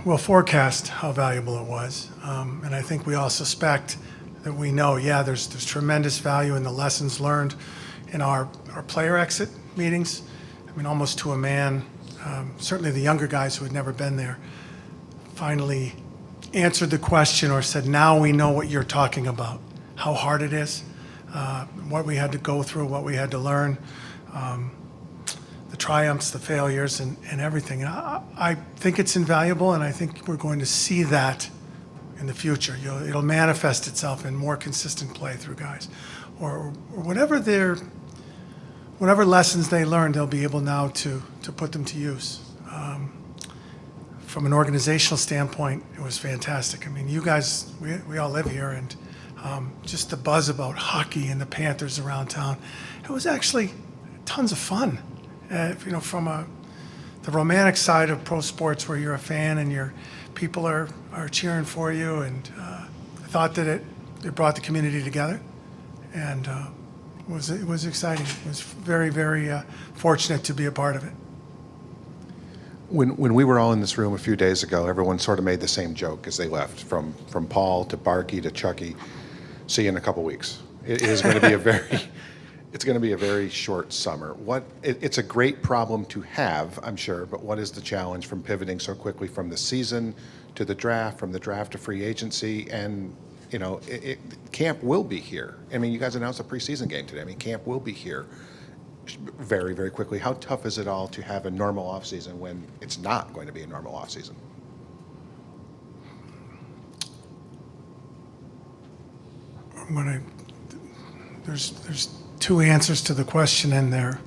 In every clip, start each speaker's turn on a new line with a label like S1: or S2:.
S1: we'll forecast how valuable it was. And I think we all suspect that we know, there's tremendous value in the lessons learned in our player exit meetings. I mean, almost to a man, certainly the younger guys who had never been there finally answered the question or said, now we know what you're talking about, how hard it is, what we had to go through, what we had to learn, the triumphs, the failures, and everything. And I think it's invaluable, and I think we're going to see that in the future. It'll manifest itself in more consistent play through guys. Or whatever lessons they learned, they'll be able now to put them to use. From an organizational standpoint, it was fantastic. I mean, you guys, we all live here, and just the buzz about hockey and the Panthers around town, it was actually tons of fun. From the romantic side of pro sports, where you're a fan and your people are cheering for you, and I thought that it brought the community together, and it was exciting. It was very, very fortunate to be a part of it.
S2: When we were all in this room a few days ago, everyone sort of made the same joke as they left, from Paul to Barkey to Chucky. See you in a couple weeks. It is going to be it's going to be a very short summer. It's a great problem to have, I'm sure, but what is the challenge from pivoting so quickly from the season to the draft, from the draft to free agency, and camp will be here. I mean, you guys announced a preseason game today. I mean, camp will be here very, very quickly. How tough is it all to have a normal offseason when it's not going to be a normal offseason?
S1: There's two answers to the question, and they're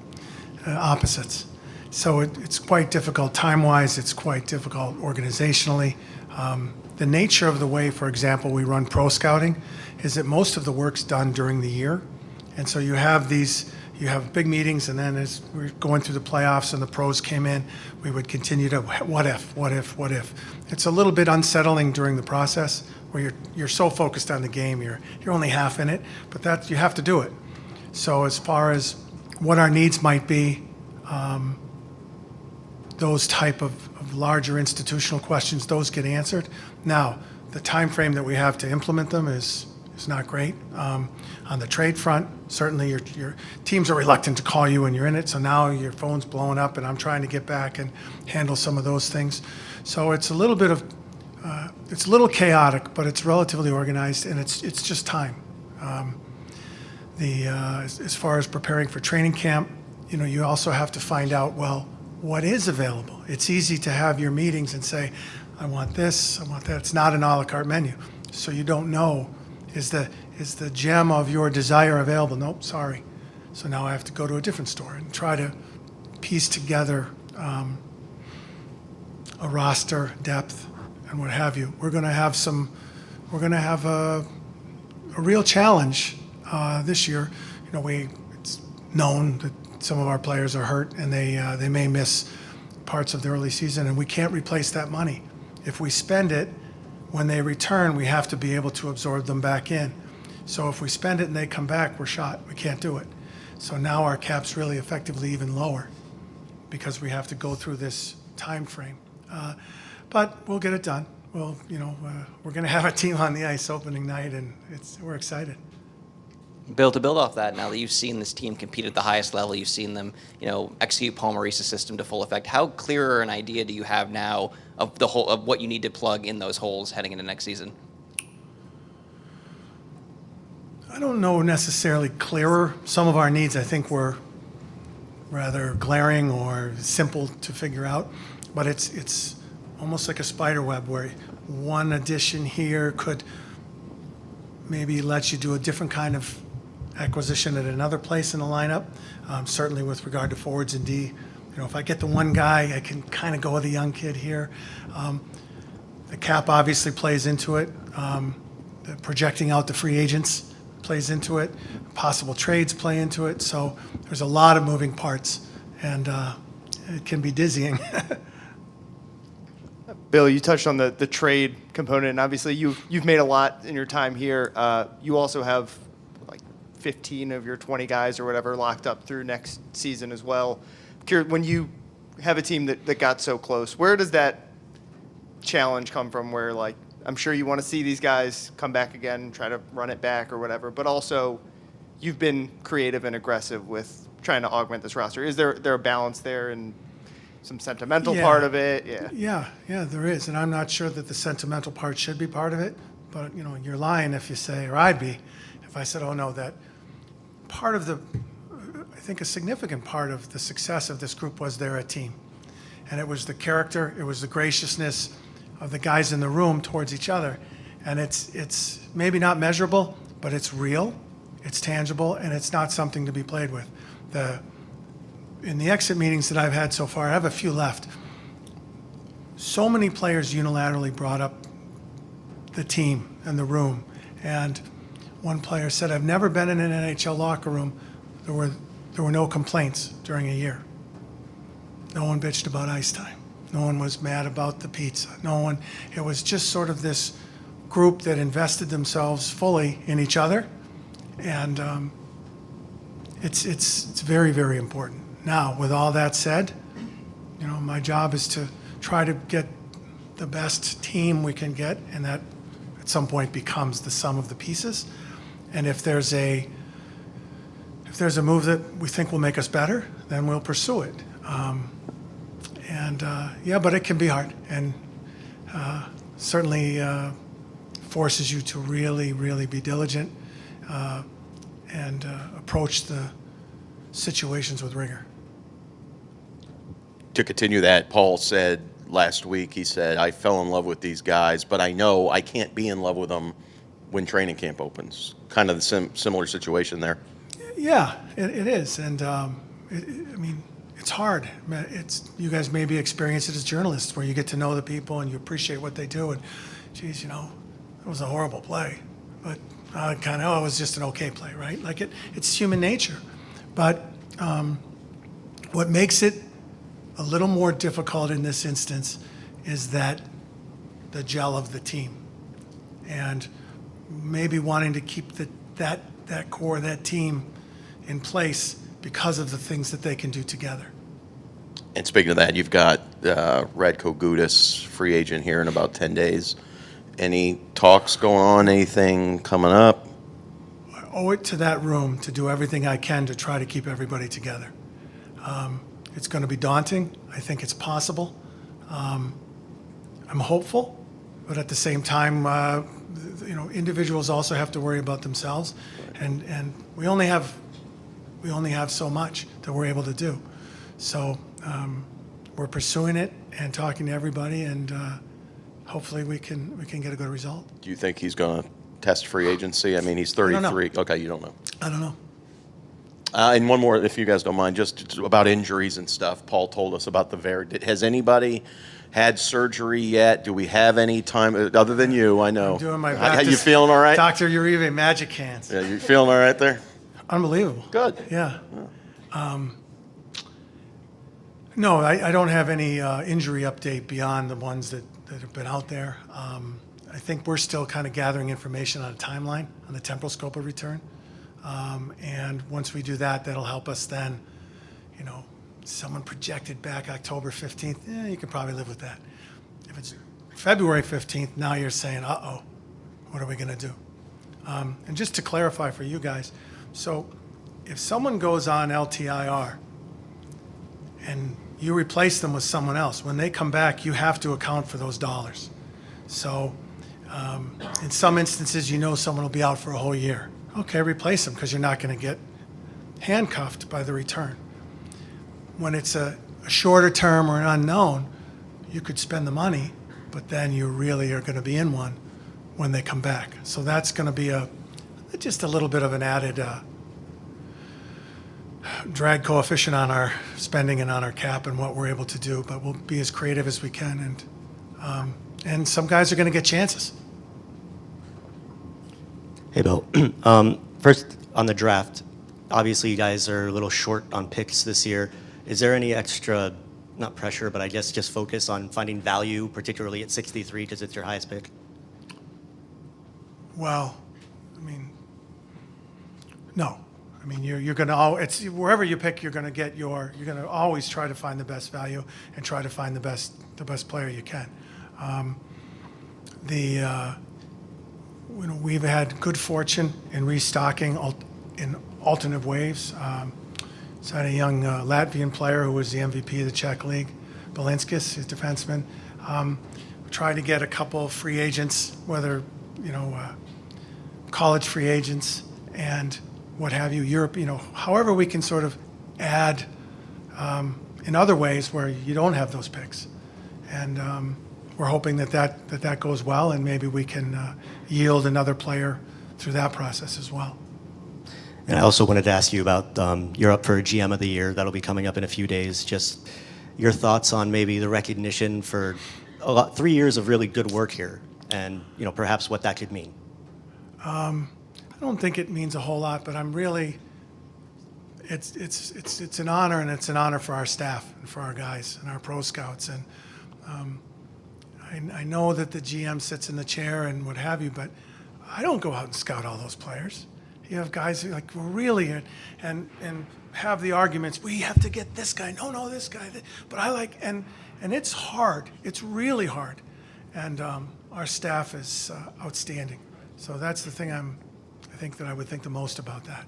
S1: opposites. So it's quite difficult time-wise. It's quite difficult organizationally. The nature of the way, for example, we run pro scouting is that most of the work's done during the year. And so you have big meetings, and then as we're going through the playoffs and the pros came in, we would continue to what if. It's a little bit unsettling during the process where you're so focused on the game, you're only half in it, but that you have to do it. So as far as what our needs might be, those type of larger institutional questions, those get answered. Now, the time frame that we have to implement them is not great. On the trade front, certainly your teams are reluctant to call you when you're in it, so now your phone's blowing up, and I'm trying to get back and handle some of those things. So it's a little bit of, it's a little chaotic, but it's relatively organized, and it's just time. As far as preparing for training camp, you also have to find out, well, what is available. It's easy to have your meetings and say, I want this, I want that. It's not an a la carte menu, so you don't know, is the gem of your desire available? Nope, sorry. So now I have to go to a different store and try to piece together a roster, depth, and what have you. We're going to have a real challenge this year. It's known that some of our players are hurt, and they may miss parts of the early season, and we can't replace that money. If we spend it, when they return, we have to be able to absorb them back in. So if we spend it and they come back, we're shot. We can't do it. So now our cap's really effectively even lower because we have to go through this time frame. But we'll get it done. We're going to have a team on the ice opening night, and we're excited.
S3: Bill, to build off that, now that you've seen this team compete at the highest level, you've seen them, execute Paul Maurice's system to full effect. How clearer an idea do you have now of what you need to plug in those holes heading into next season?
S1: I don't know necessarily clearer. Some of our needs, I think, were rather glaring or simple to figure out, but it's almost like a spider web where one addition here could maybe let you do a different kind of acquisition at another place in the lineup. Certainly with regard to forwards and D, if I get the one guy, I can kind of go with a young kid here. The cap obviously plays into it. The projecting out the free agents plays into it. Possible trades play into it. So there's a lot of moving parts, and it can be dizzying.
S4: Bill, you touched on the trade component, and obviously you've made a lot in your time here. You also have 15 of your 20 guys or whatever locked up through next season as well. When you have a team that got so close, where does that challenge come from where, like, I'm sure you want to see these guys come back again, try to run it back or whatever, but also you've been creative and aggressive with trying to augment this roster. Is there a balance there and some sentimental
S1: Yeah.
S4: part of it? Yeah.
S1: Yeah, there is. And I'm not sure that the sentimental part should be part of it. But, you're lying if you say, or I'd be, if I said, oh, no, that part of I think a significant part of the success of this group was they're a team. And it was the character, it was the graciousness of the guys in the room towards each other. And it's maybe not measurable, but it's real, it's tangible, and it's not something to be played with. In the exit meetings that I've had so far, I have a few left. So many players unilaterally brought up the team and the room. And one player said, I've never been in an NHL locker room. There were no complaints during a year. No one bitched about ice time. No one was mad about the pizza. It was just sort of this group that invested themselves fully in each other. And it's very, very important. Now, with all that said, my job is to try to get the best team we can get, and that at some point becomes the sum of the pieces. And if there's a move that we think will make us better, then we'll pursue it. But it can be hard, and certainly forces you to really, really be diligent and approach the situations with rigor.
S5: To continue that, Paul said last week, he said, I fell in love with these guys, but I know I can't be in love with them when training camp opens. Kind of the similar situation there.
S1: Yeah, it is. And it's hard. You guys maybe experience it as journalists where you get to know the people and you appreciate what they do. And, geez, it was a horrible play. But it was just an okay play, right? Like it's human nature. But what makes it a little more difficult in this instance is that the gel of the team. And maybe wanting to keep that core, that team in place because of the things that they can do together.
S5: And speaking of that, you've got Radko Gudas, free agent here in about 10 days. Any talks going on? Anything coming up?
S1: I owe it to that room to do everything I can to try to keep everybody together. It's going to be daunting. I think it's possible. I'm hopeful, but at the same time, individuals also have to worry about themselves, and we only have so much that we're able to do. So we're pursuing it and talking to everybody, and hopefully we can get a good result.
S5: Do you think he's going to test free agency? I mean, he's 33.
S1: don't know.
S5: Okay, you don't know.
S1: I don't know.
S5: And one more, if you guys don't mind, just about injuries and stuff. Paul told us about has anybody had surgery yet? Do we have any time, other than you, I know.
S1: I'm doing my
S5: How
S1: best.
S5: you feeling all right?
S1: Dr. Uribe, magic hands.
S5: Yeah, you feeling all right there?
S1: Unbelievable.
S5: Good.
S1: Yeah. No, I don't have any injury update beyond the ones that have been out there. I think we're still kind of gathering information on a timeline, on the temporal scope of return. And once we do that, that'll help us then, someone projected back October 15th, you can probably live with that. If it's February 15th, now you're saying, uh-oh, what are we going to do? And just to clarify for you guys, so if someone goes on LTIR and you replace them with someone else, when they come back, you have to account for those dollars. So in some instances, someone will be out for a whole year. Okay, replace them because you're not going to get handcuffed by the return. When it's a shorter term or an unknown, you could spend the money, but then you really are going to be in one when they come back. So that's going to be just a little bit of an added drag coefficient on our spending and on our cap and what we're able to do, but we'll be as creative as we can, and some guys are going to get chances.
S6: Hey, Bill. First, on the draft, obviously you guys are a little short on picks this year. Is there any extra, not pressure, but I guess just focus on finding value, particularly at 63 because it's your highest pick?
S1: Well, no. You're going to it's wherever you pick, you're going to always try to find the best value and try to find the best player you can. We've had good fortune in restocking in alternate waves. So I had a young Latvian player who was the MVP of the Czech League, Balinskis, his defenseman. Tried to get a couple of free agents, whether, college free agents and what have you, Europe, however we can sort of add in other ways where you don't have those picks. And we're hoping that goes well, and maybe we can yield another player through that process as well.
S6: And I also wanted to ask you about, you're up for a GM of the Year. That'll be coming up in a few days. Just your thoughts on maybe the recognition for 3 years of really good work here, and perhaps what that could mean.
S1: I don't think it means a whole lot, but I'm really, it's an honor, and it's an honor for our staff and for our guys and our pro scouts. And I know that the GM sits in the chair and what have you, but I don't go out and scout all those players. You have guys who really and have the arguments. We have to get this guy. No, this guy. But I like and it's hard. It's really hard, and our staff is outstanding. So that's the thing I think that I would think the most about that.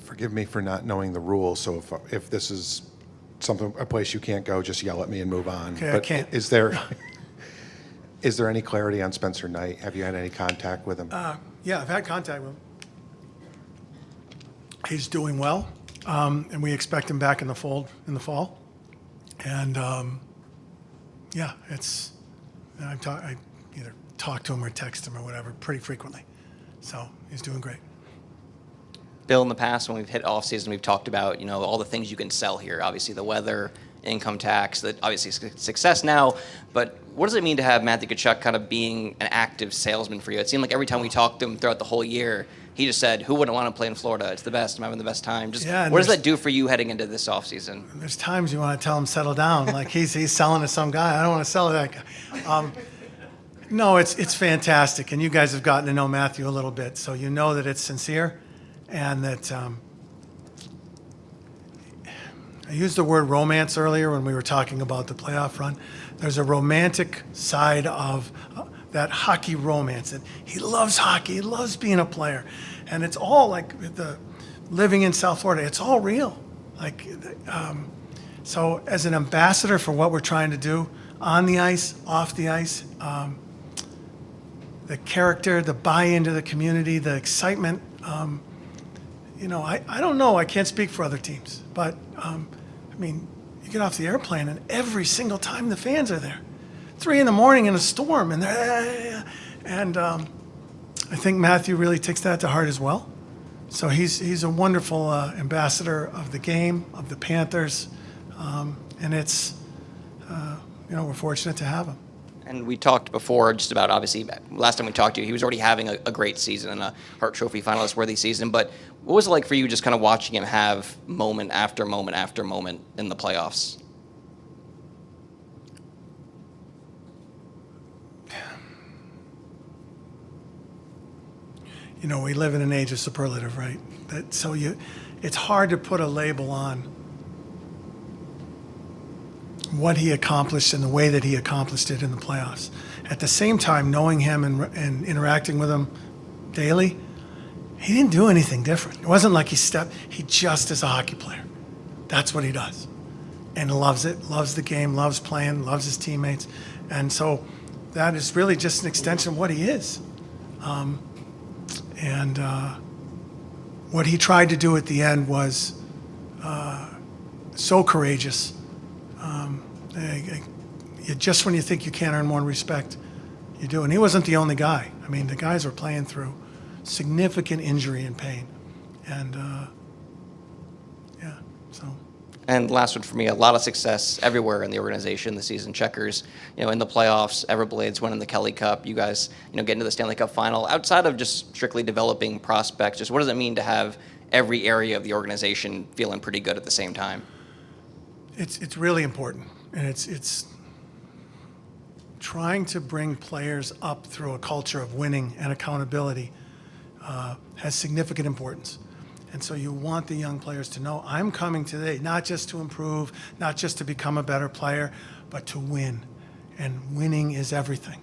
S2: Forgive me for not knowing the rules, so if this is a place you can't go, just yell at me and move on.
S1: Okay, I
S2: But
S1: can't.
S2: Is there any clarity on Spencer Knight? Have you had any contact with him?
S1: Yeah, I've had contact with him. He's doing well, and we expect him back in the fold in the fall. And yeah, I either talk to him or text him or whatever pretty frequently. So he's doing great.
S3: Bill, in the past, when we've hit off season, we've talked about all the things you can sell here. Obviously, the weather, income tax, that obviously success now. But what does it mean to have Matthew Tkachuk kind of being an active salesman for you? It seemed like every time we talked to him throughout the whole year, he just said, "Who wouldn't want to play in Florida? It's the best. I'm having the best time." Just
S1: Yeah, and
S3: what does
S1: there's-
S3: that do for you heading into this offseason?
S1: There's times you want to tell him settle down, like he's selling to some guy. I don't want to sell to that guy. No, it's fantastic, and you guys have gotten to know Matthew a little bit, so you know that it's sincere, and that I used the word romance earlier when we were talking about the playoff run. There's a romantic side of that hockey romance, and he loves hockey, he loves being a player, and it's all like the living in South Florida. It's all real, so as an ambassador for what we're trying to do on the ice, off the ice. The character, the buy-in to the community, the excitement. I don't know. I can't speak for other teams, but you get off the airplane and every single time the fans are there, 3 a.m. in a storm, and I think Matthew really takes that to heart as well. So he's a wonderful ambassador of the game, of the Panthers, and it's we're fortunate to have him.
S3: And we talked before just about, obviously, last time we talked to you, he was already having a great season and a Hart Trophy finalist-worthy season. But what was it like for you just kind of watching him have moment after moment after moment in the playoffs?
S1: We live in an age of superlative, right? It's hard to put a label on what he accomplished and the way that he accomplished it in the playoffs. At the same time, knowing him and interacting with him daily, he didn't do anything different. It wasn't like he just is a hockey player. That's what he does. And loves it, loves the game, loves playing, loves his teammates. And so that is really just an extension of what he is. What he tried to do at the end was so courageous. Just when you think you can't earn more respect, you do. And he wasn't the only guy. The guys were playing through significant injury and pain. And, so.
S3: And last one for me, a lot of success everywhere in the organization this season. Checkers, in the playoffs, Everblades winning the Kelly Cup. You guys, getting to the Stanley Cup final. Outside of just strictly developing prospects, just what does it mean to have every area of the organization feeling pretty good at the same time?
S1: It's really important, and it's trying to bring players up through a culture of winning and accountability has significant importance. And so you want the young players to know, I'm coming today, not just to improve, not just to become a better player, but to win. and winning is everything.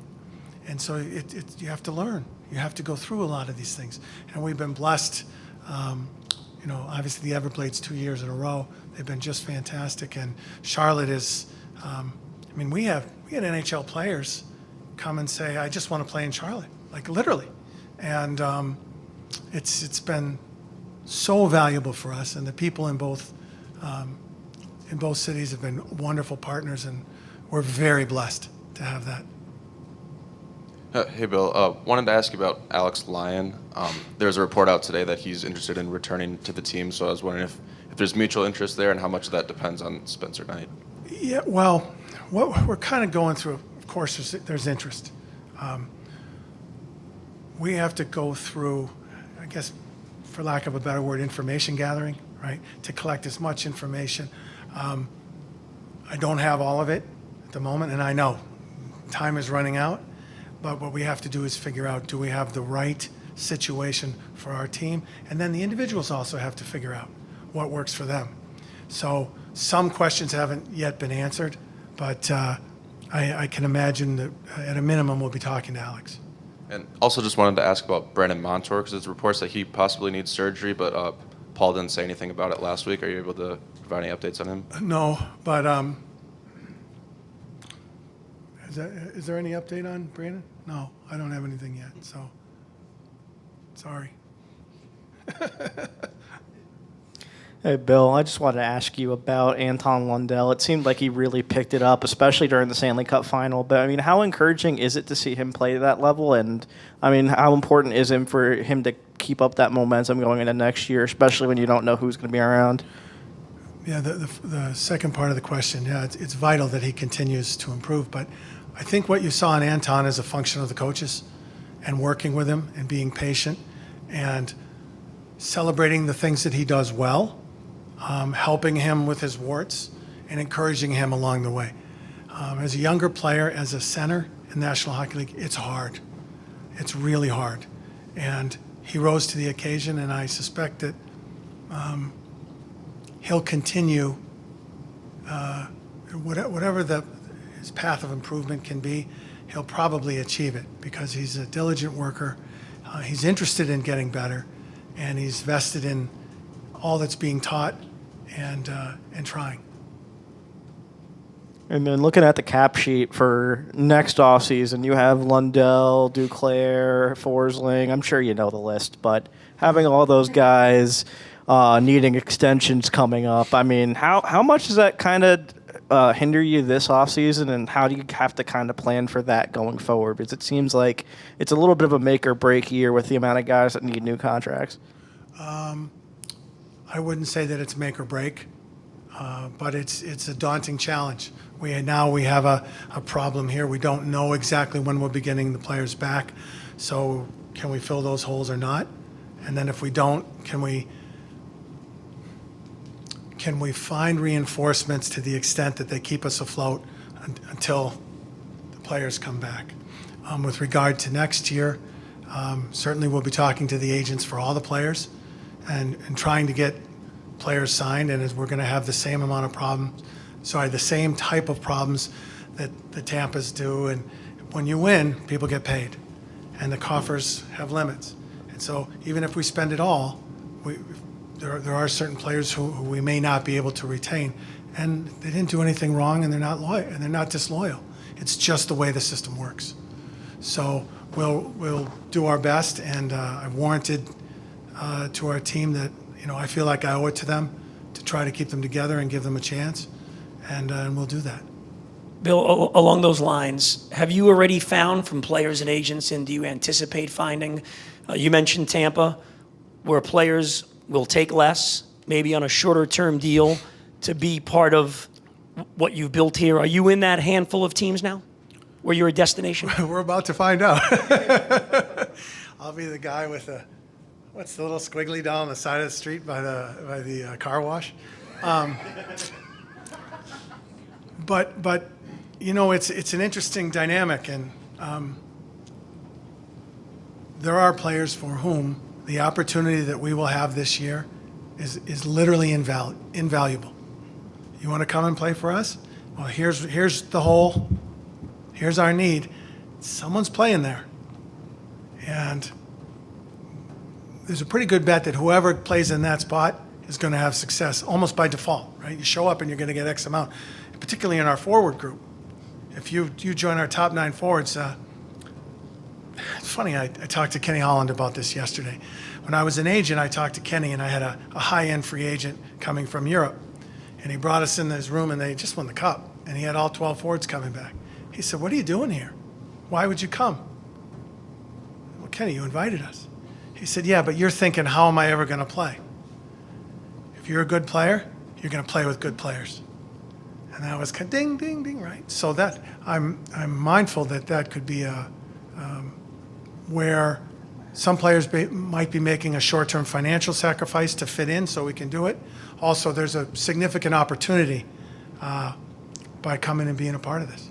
S1: And so you have to learn. You have to go through a lot of these things. And we've been blessed. Obviously the Everblades 2 years in a row, they've been just fantastic. And Charlotte is, we had NHL players come and say, I just want to play in Charlotte, like literally. And it's been so valuable for us. And the people in both cities have been wonderful partners, and we're very blessed to have that.
S7: Hey, Bill. Wanted to ask you about Alex Lyon. There's a report out today that he's interested in returning to the team, so I was wondering if there's mutual interest there and how much of that depends on Spencer Knight.
S1: Yeah, well, what we're kind of going through, of course, there's interest. We have to go through, I guess, for lack of a better word, information gathering, right, to collect as much information. I don't have all of it at the moment, and I know time is running out. But what we have to do is figure out, do we have the right situation for our team? And then the individuals also have to figure out what works for them. So some questions haven't yet been answered, but I can imagine that at a minimum we'll be talking to Alex.
S7: And also just wanted to ask about Brandon Montour, because there's reports that he possibly needs surgery, but Paul didn't say anything about it last week. Are you able to provide any updates on him?
S1: No, but is there any update on Brandon? No, I don't have anything yet, so sorry.
S8: Hey, Bill, I just wanted to ask you about Anton Lundell. It seemed like he really picked it up, especially during the Stanley Cup final. But, how encouraging is it to see him play to that level? And, how important is it for him to keep up that momentum going into next year, especially when you don't know who's going to be around?
S1: Yeah, the second part of the question, yeah, it's vital that he continues to improve. But I think what you saw in Anton is a function of the coaches and working with him and being patient and celebrating the things that he does well, helping him with his warts, and encouraging him along the way. As a younger player, as a center in the National Hockey League, it's hard. It's really hard. And he rose to the occasion, and I suspect that he'll continue whatever his path of improvement can be, he'll probably achieve it because he's a diligent worker. He's interested in getting better, and he's vested in all that's being taught and trying.
S8: And then looking at the cap sheet for next offseason, you have Lundell, Duclair, Forsling. I'm sure you know the list, but having all those guys needing extensions coming up, how much does that kind of hinder you this offseason, and how do you have to kind of plan for that going forward? Because it seems like it's a little bit of a make or break year with the amount of guys that need new contracts.
S1: I wouldn't say that it's make or break, but it's a daunting challenge. We have a problem here. We don't know exactly when we'll be getting the players back. So can we fill those holes or not? And then if we don't, can we find reinforcements to the extent that they keep us afloat until the players come back? With regard to next year, certainly we'll be talking to the agents for all the players and trying to get players signed, and we're going to have the same type of problems that the Tampas do. And when you win, people get paid, and the coffers have limits. And so even if we spend it all, there are certain players who we may not be able to retain, and they didn't do anything wrong, and they're not loyal, and they're not disloyal. It's just the way the system works. So we'll do our best, and I've warranted to our team that I feel like I owe it to them to try to keep them together and give them a chance, and we'll do that.
S9: Bill, along those lines, have you already found from players and agents, and do you anticipate finding? You mentioned Tampa, where players will take less, maybe on a shorter-term deal, to be part of what you've built here. Are you in that handful of teams now, where you're a destination?
S1: We're about to find out. I'll be the guy with what's the little squiggly down the side of the street by the car wash. But it's an interesting dynamic, and there are players for whom the opportunity that we will have this year is literally invaluable. You want to come and play for us? Well, here's the hole. Here's our need. Someone's playing there. And there's a pretty good bet that whoever plays in that spot is going to have success almost by default, right? You show up and you're going to get X amount, particularly in our forward group. If you join our top 9 forwards, it's funny, I talked to Kenny Holland about this yesterday. When I was an agent, I talked to Kenny, and I had a high-end free agent coming from Europe. And he brought us in his room, and they just won the cup. And he had all 12 forwards coming back. He said, "What are you doing here? Why would you come?" "Well, Kenny, you invited us." He said, "Yeah, but you're thinking, how am I ever going to play? If you're a good player, you're going to play with good players." And that was kind of ding, ding, ding, right? So that I'm mindful that could be where some players might be making a short-term financial sacrifice to fit in so we can do it. Also, there's a significant opportunity by coming and being a part of this.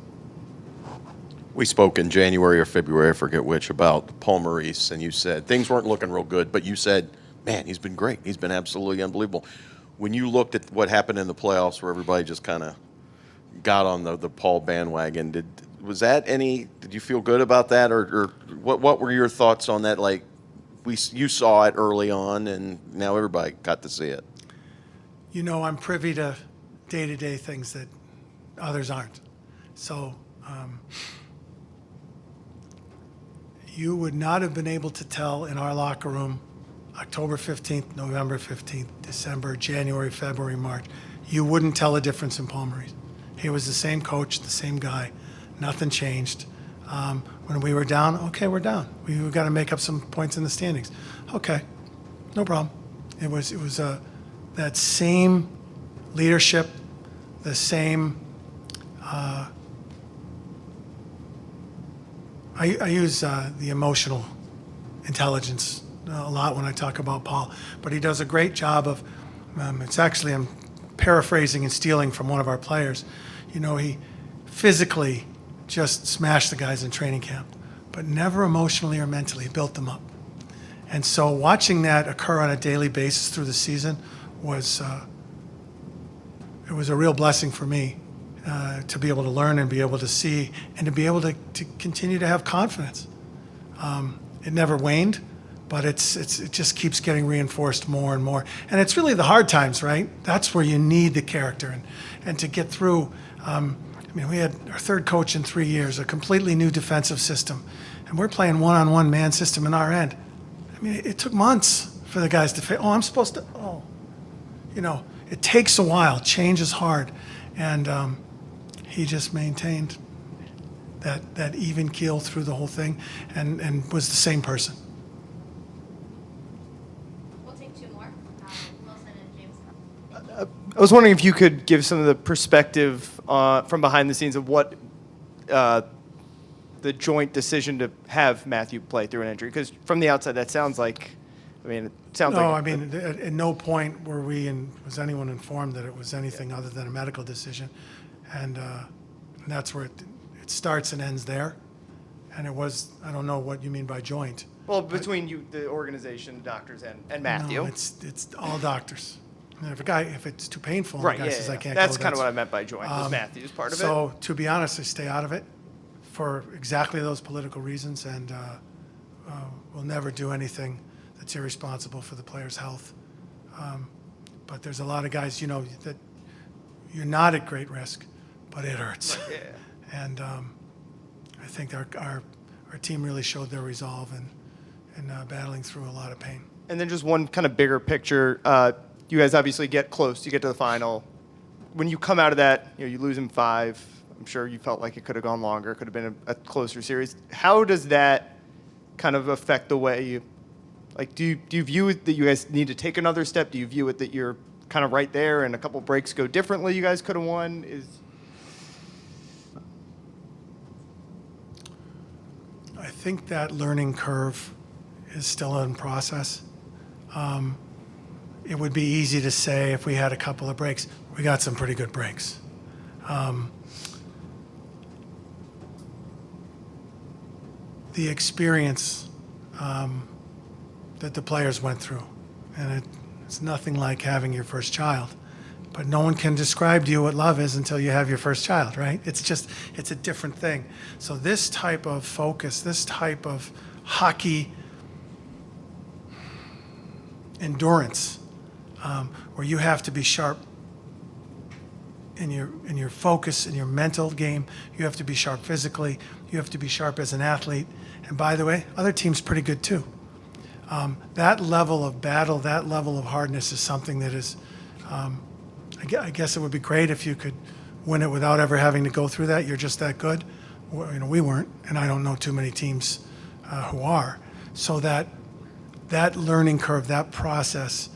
S5: We spoke in January or February, I forget which, about Paul Maurice, and you said things weren't looking real good, but you said, man, he's been great. He's been absolutely unbelievable. When you looked at what happened in the playoffs where everybody just kind of got on the Paul bandwagon, did you feel good about that, or what were your thoughts on that? Like, you saw it early on, and now everybody got to see it.
S1: You know, I'm privy to day-to-day things that others aren't. So you would not have been able to tell in our locker room October 15th, November 15th, December, January, February, March. You wouldn't tell a difference in Paul Maurice. He was the same coach, the same guy. Nothing changed. When we were down, okay, we're down. We've got to make up some points in the standings. Okay, no problem. It was that same leadership, the same. I use the emotional intelligence a lot when I talk about Paul, but he does a great job of. It's actually I'm paraphrasing and stealing from one of our players. You know, he physically just smashed the guys in training camp, but never emotionally or mentally built them up. And so watching that occur on a daily basis through the season was it was a real blessing for me to be able to learn and be able to see and to be able to continue to have confidence. It never waned, but it just keeps getting reinforced more and more. And it's really the hard times, right? That's where you need the character and to get through. We had our third coach in 3 years, a completely new defensive system, and we're playing one-on-one man system in our end. I mean, it took months for the guys to I'm supposed to, it takes a while. Change is hard. And he just maintained that even keel through the whole thing and was the same person.
S10: We'll take 2 more. Wilson and James.
S4: I was wondering if you could give some of the perspective from behind the scenes of what the joint decision to have Matthew play through an injury, because from the outside that sounds like,
S1: At no point was anyone informed that it was anything other than a medical decision, and that's where it starts and ends there. And it was, I don't know what you mean by joint.
S4: Well, between you, the organization, doctors, and Matthew.
S1: No, it's all doctors. And if it's too painful,
S4: Right,
S1: the guy says I can't go.
S4: That's kind of what I meant by joint, was Matthew's part of it.
S1: So to be honest, I stay out of it for exactly those political reasons, and we'll never do anything that's irresponsible for the player's health. But there's a lot of guys, that you're not at great risk, but it hurts.
S4: Right, yeah.
S1: And I think our team really showed their resolve in battling through a lot of pain.
S4: And then just one kind of bigger picture. You guys obviously get close. You get to the final. When you come out of that, you lose in 5. I'm sure you felt like it could have gone longer. It could have been a closer series. How does that kind of affect the way you, do you view it that you guys need to take another step? Do you view it that you're kind of right there and a couple breaks go differently you guys could have won?
S1: I think that learning curve is still in process. It would be easy to say if we had a couple of breaks. We got some pretty good breaks. The experience that the players went through, and it's nothing like having your first child, but no one can describe to you what love is until you have your first child, right? It's a different thing. So this type of focus, this type of hockey endurance, where you have to be sharp in your focus, in your mental game, you have to be sharp physically, you have to be sharp as an athlete. And by the way, other teams pretty good too. That level of battle, that level of hardness is something that is, I guess it would be great if you could win it without ever having to go through that. You're just that good. We weren't, and I don't know too many teams who are. So that learning curve, that process,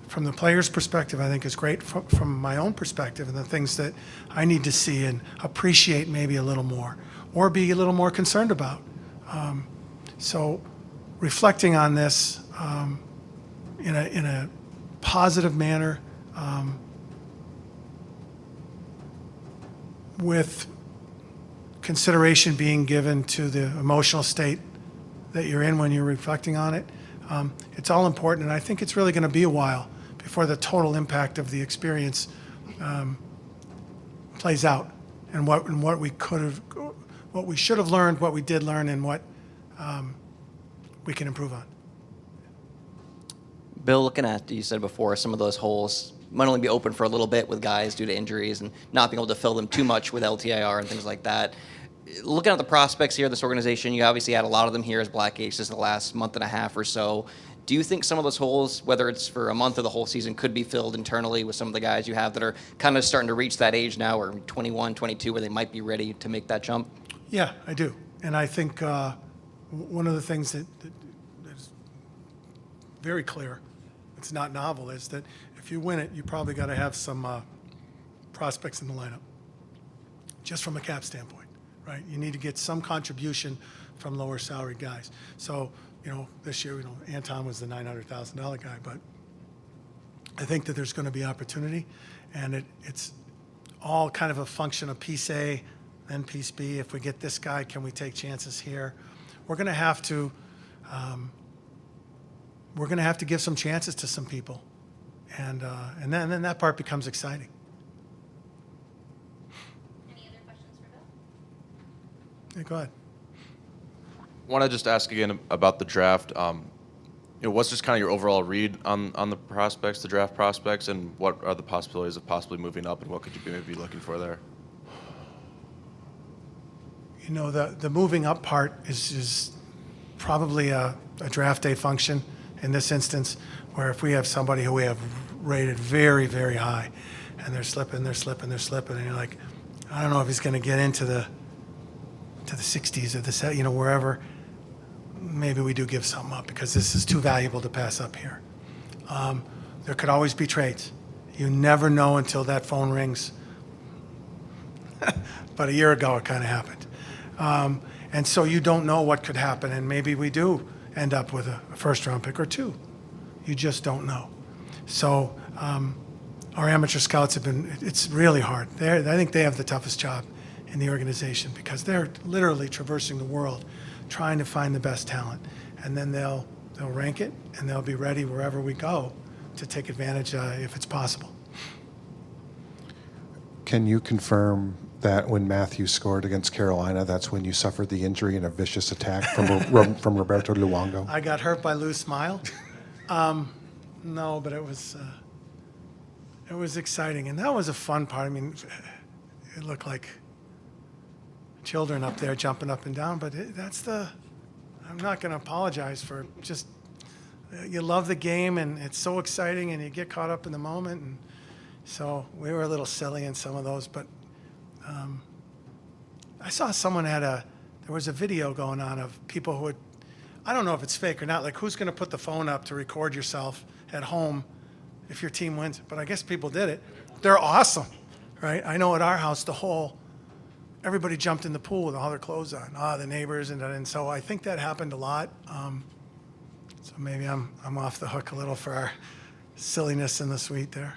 S1: from the player's perspective, I think is great. From my own perspective, and the things that I need to see and appreciate maybe a little more, or be a little more concerned about. So reflecting on this in a positive manner, with consideration being given to the emotional state that you're in when you're reflecting on it. It's all important, and I think it's really going to be a while before the total impact of the experience plays out, and what we could have, what we should have learned, what we did learn, and what we can improve on.
S3: Bill, looking at, you said before, some of those holes might only be open for a little bit with guys due to injuries and not being able to fill them too much with LTIR and things like that. Looking at the prospects here, this organization, you obviously had a lot of them here as Black Aces in the last month and a half or so. Do you think some of those holes, whether it's for a month or the whole season, could be filled internally with some of the guys you have that are kind of starting to reach that age now, or 21, 22, where they might be ready to make that jump?
S1: Yeah, I do. And I think one of the things that is very clear, it's not novel, is that if you win it, you probably got to have some prospects in the lineup, just from a cap standpoint, right? You need to get some contribution from lower salaried guys. So, this year, Anton was the $900,000 guy, but I think that there's going to be opportunity, and it's all kind of a function of piece A, then piece B. If we get this guy, can we take chances here? We're going to have to give some chances to some people, and then that part becomes exciting.
S10: Any other questions for Bill?
S1: Yeah, go ahead.
S7: Want to just ask again about the draft. What's just kind of your overall read on the prospects, the draft prospects, and what are the possibilities of possibly moving up, and what could you be maybe looking for there?
S1: The moving up part is probably a draft day function in this instance, where if we have somebody who we have rated very, very high, and they're slipping, and you're like, I don't know if he's going to get into the 60s or the wherever. Maybe we do give something up because this is too valuable to pass up here. There could always be trades. You never know until that phone rings. But a year ago, it kind of happened. And so you don't know what could happen, and maybe we do end up with a first-round pick or two. You just don't know. So our amateur scouts it's really hard. I think they have the toughest job in the organization because they're literally traversing the world trying to find the best talent. And then they'll rank it, and they'll be ready wherever we go to take advantage if it's possible.
S2: Can you confirm that when Matthew scored against Carolina, that's when you suffered the injury in a vicious attack from Roberto Luongo?
S1: I got hurt by Lou Smile. No, but it was exciting, and that was a fun part. I mean, it looked like children up there jumping up and down, but I'm not going to apologize for just, you love the game, and it's so exciting, and you get caught up in the moment, and so we were a little silly in some of those, but I saw someone there was a video going on of people who would, I don't know if it's fake or not, like who's going to put the phone up to record yourself at home if your team wins, but I guess people did it. They're awesome, right? I know at our house, everybody jumped in the pool with all their clothes on, the neighbors, and so I think that happened a lot. So maybe I'm off the hook a little for our silliness in the suite there.